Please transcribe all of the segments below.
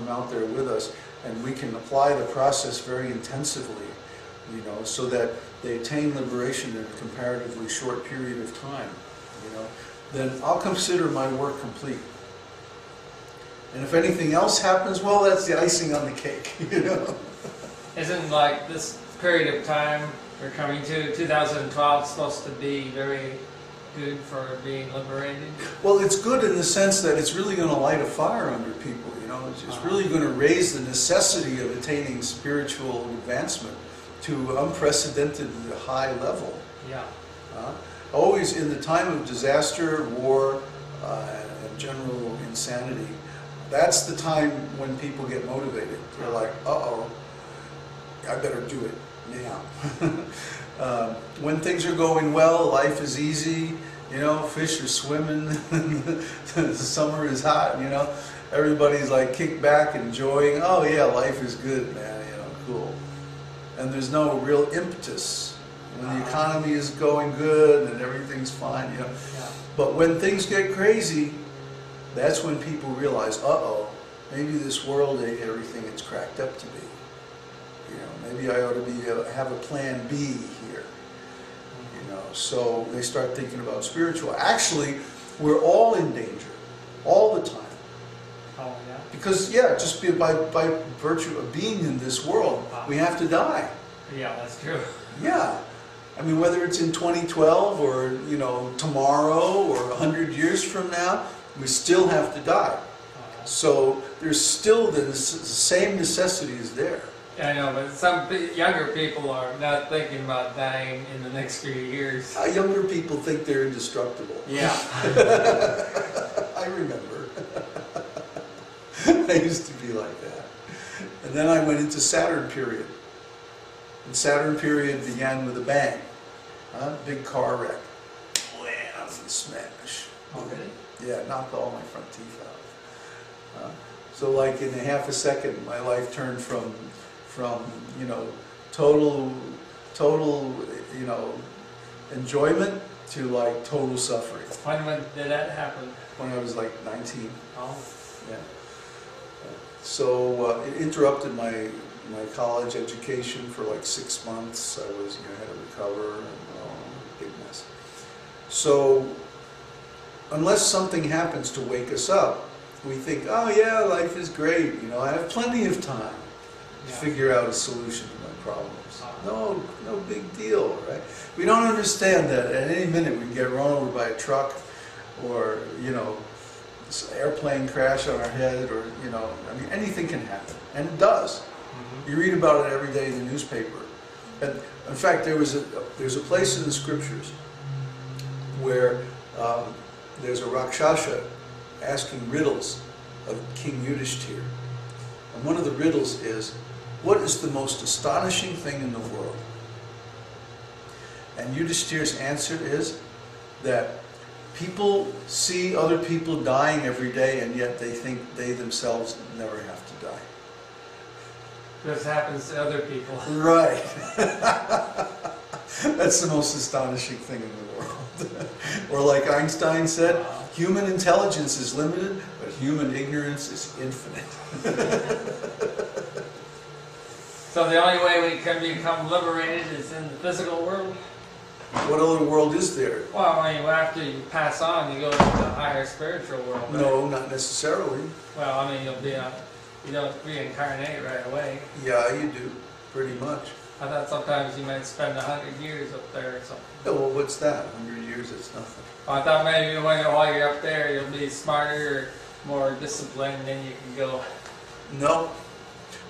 out there with us, and we can apply the process very intensively, you know, so that they attain liberation in a comparatively short period of time, you know, then I'll consider my work complete. And if anything else happens, well, that's the icing on the cake, you know. Isn't like this period of time we're coming to, 2012, supposed to be very good for being liberated? Well, it's good in the sense that it's really going to light a fire under people, you know. It's really going to raise the necessity of attaining spiritual advancement to unprecedented high level. Yeah. Always in the time of disaster, war, and general insanity, that's the time when people get motivated. They're like, uh-oh, I better do it now. When things are going well, life is easy, you know, fish are swimming, the summer is hot, you know, everybody's like kicked back, enjoying, oh yeah, life is good, man, you know, cool. And there's no real impetus. When the economy is going good and everything's fine, you know. But when things get crazy, that's when people realize, uh-oh, maybe this world ain't everything it's cracked up to be. You know, maybe I ought to be have a plan B here. You know, so they start thinking about spiritual. Actually, we're all in danger, all the time. Oh, yeah. Because, yeah, just by virtue of being in this world, we have to die. Yeah, that's true. Yeah. I mean, whether it's in 2012 or, you know, tomorrow or 100 years from now, we still have to die. So there's still the same necessities there. I know, but some younger people are not thinking about dying in the next few years. Younger people think they're indestructible. Yeah. I remember. I used to be like that. And then I went into Saturn period. And Saturn period began with a bang. Big car wreck. Wham! Smash. Oh, really? Yeah, knocked all my front teeth out. So like in a half a second, my life turned from you know, total you know, enjoyment to like total suffering. When did that happen? When I was like 19. Oh. Yeah. So it interrupted my college education for like 6 months. I was, you know, had to recover, and big mess. So unless something happens to wake us up, we think, oh yeah, life is great, you know, I have plenty of time to figure out a solution to my problems. No big deal, right? We don't understand that at any minute we can get run over by a truck, or, you know, this airplane crash on our head, or, you know, I mean, anything can happen, and it does. You read about it every day in the newspaper. And in fact, there's a place in the scriptures where there's a Rakshasa asking riddles of King Yudhishthira. And one of the riddles is, what is the most astonishing thing in the world? And Yudhishthira's answer is that people see other people dying every day, and yet they think they themselves never have to die. This happens to other people. Right. That's the most astonishing thing in the world. Or like Einstein said, human intelligence is limited, but human ignorance is infinite. So the only way we can become liberated is in the physical world? What other world is there? Well, I mean, after you pass on, you go to the higher spiritual world. Right? No, not necessarily. Well, I mean, you don't reincarnate right away. Yeah, you do, pretty much. I thought sometimes you might spend 100 years up there or something. Yeah, well, what's that? 100 years, it's nothing. Well, I thought maybe while you're up there, you'll be smarter, more disciplined, then you can go. No.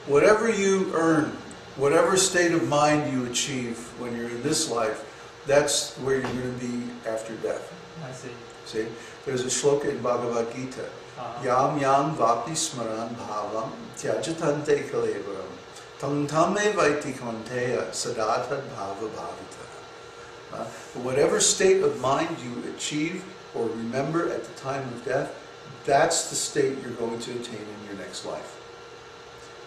Whatever you earn, whatever state of mind you achieve when you're in this life, that's where you're going to be after death. I see. See? There's a shloka in Bhagavad Gita. Yam yam vapi smaran bhavam tyajatante kalevaram tam tame vaiti konteya sadatad bhava bhavita. Whatever state of mind you achieve or remember at the time of death, that's the state you're going to attain in your next life.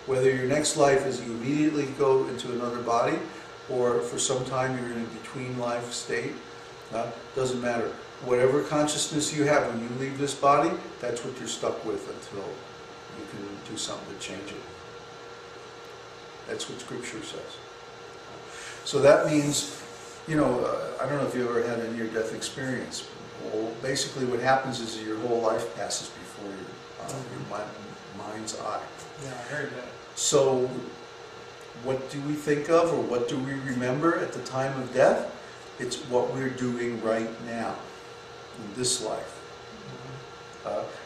Whether your next life is you immediately go into another body, or for some time you're in a between life state, doesn't matter. Whatever consciousness you have when you leave this body, that's what you're stuck with until you can do something to change it. That's what Scripture says. So that means, you know, I don't know if you ever had a near-death experience. Well, basically what happens is your whole life passes before your mind's eye. Yeah, I heard that. So what do we think of, or what do we remember at the time of death? It's what we're doing right now, in this life.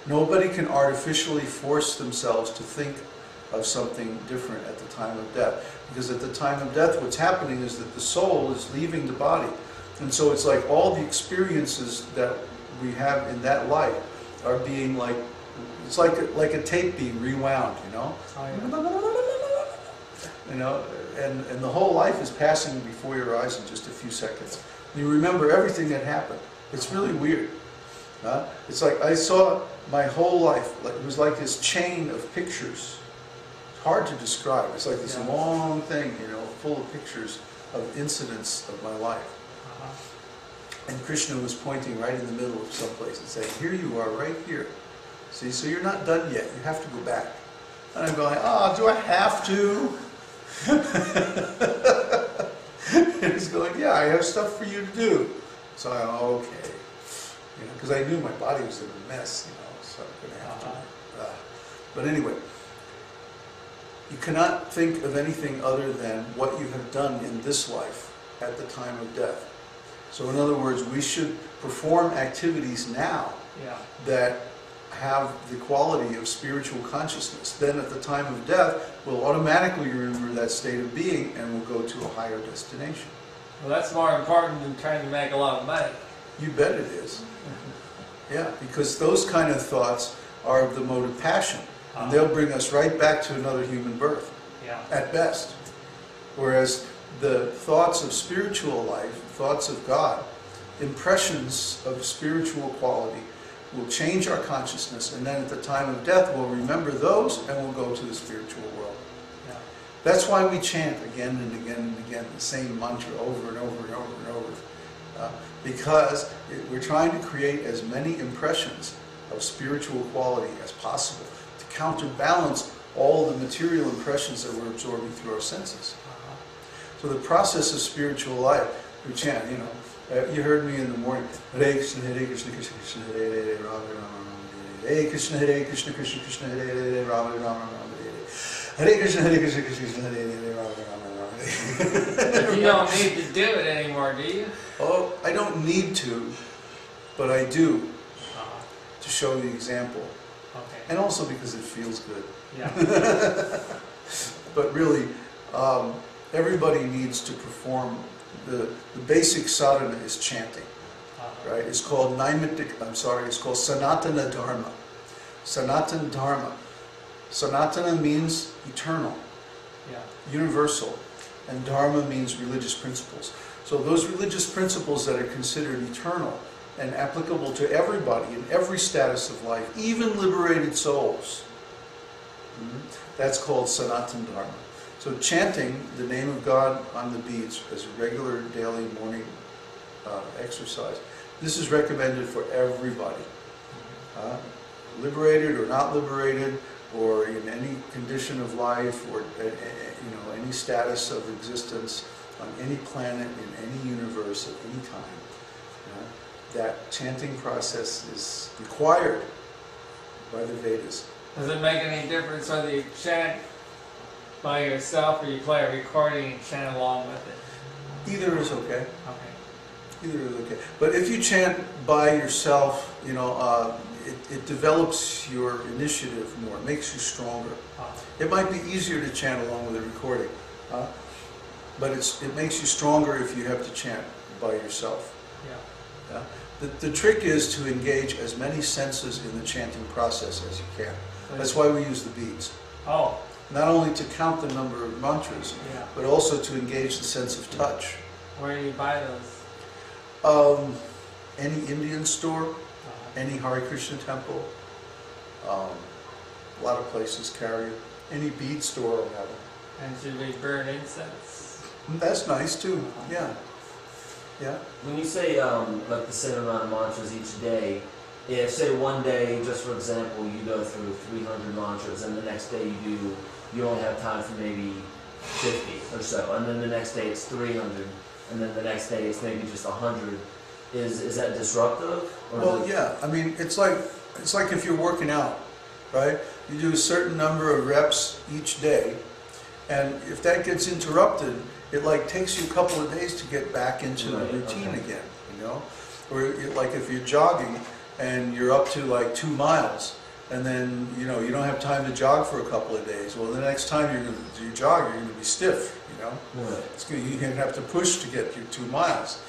Nobody can artificially force themselves to think of something different at the time of death. Because at the time of death, what's happening is that the soul is leaving the body. And so it's like all the experiences that we have in that life are being like, it's like a tape being rewound, you know? Oh, yeah. You know, and the whole life is passing before your eyes in just a few seconds. You remember everything that happened. It's really weird. It's like I saw my whole life, like it was like this chain of pictures. It's hard to describe. It's like this long thing, you know, full of pictures of incidents of my life. And Krishna was pointing right in the middle of someplace and saying, here you are, right here. See, so you're not done yet. You have to go back. And I'm going, do I have to? And he's going, yeah, I have stuff for you to do. So I'm okay. You know, because I knew my body was in a mess, you know, so I'm going to have to. But anyway, you cannot think of anything other than what you have done in this life at the time of death. So in other words, we should perform activities now that have the quality of spiritual consciousness. Then at the time of death, we'll automatically remember that state of being and we'll go to a higher destination. Well, that's more important than trying to make a lot of money. You bet it is. Yeah, because those kind of thoughts are of the mode of passion. And they'll bring us right back to another human birth, at best. Whereas the thoughts of spiritual life, thoughts of God, impressions of spiritual quality will change our consciousness, and then at the time of death we'll remember those and we'll go to the spiritual world. That's why we chant again and again and again the same mantra over and over and over and over. Because we're trying to create as many impressions of spiritual quality as possible to counterbalance all the material impressions that we're absorbing through our senses. So the process of spiritual life, we chant, you know, you heard me in the morning, Hare Krishna, Krishna Krishna, Hare Hare, Rama Rama, Hare Krishna, Krishna Krishna, Hare Hare, Rama Rama, Hare Krishna, Krishna Krishna, Hare Hare, Rama Rama. But you don't need to do it anymore, do you? Oh, I don't need to, but I do, to show the example. Okay. And also because it feels good. Yeah. But really, everybody needs to perform the basic sadhana is chanting, right? It's called it's called Sanatana Dharma. Sanatana Dharma. Sanatana means eternal, universal, and Dharma means religious principles. So those religious principles that are considered eternal and applicable to everybody in every status of life, even liberated souls, that's called Sanatana Dharma. So chanting the name of God on the beads as a regular daily morning exercise, this is recommended for everybody. Liberated or not liberated, or in any condition of life, or any status of existence on any planet, in any universe, at any time. That chanting process is required by the Vedas. Does it make any difference whether you chant by yourself or you play a recording and chant along with it? Either is okay. Okay. Either is okay. But if you chant by yourself, it develops your initiative more. It makes you stronger. It might be easier to chant along with a recording, but it makes you stronger if you have to chant by yourself. Yeah. The trick is to engage as many senses in the chanting process as you can. That's why we use the beads. Oh. Not only to count the number of mantras, but also to engage the sense of touch. Where do you buy those? Any Indian store, any Hare Krishna temple, a lot of places carry it. Any bead store will have it. And should we burn incense? That's nice too, yeah. When you say like the same amount of mantras each day, if say one day, just for example, you go through 300 mantras, and the next day you only have time for maybe 50 or so, and then the next day it's 300, and then the next day it's maybe just 100. Is that disruptive? Or Well, yeah. I mean, it's like if you're working out, right? You do a certain number of reps each day, and if that gets interrupted, it like takes you a couple of days to get back into the routine again, you know? Or like if you're jogging and you're up to like 2 miles, and then you don't have time to jog for a couple of days. Well, the next time you're going to do jog, you're going to be stiff, you know? You're going to have to push to get your 2 miles.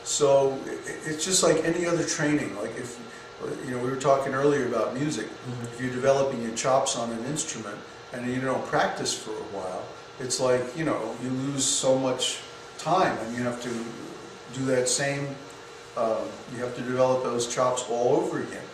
So it's just like any other training. Like if, we were talking earlier about music. If you're developing your chops on an instrument and you don't practice for a while, it's like, you lose so much time, and you have to do that same, you have to develop those chops all over again.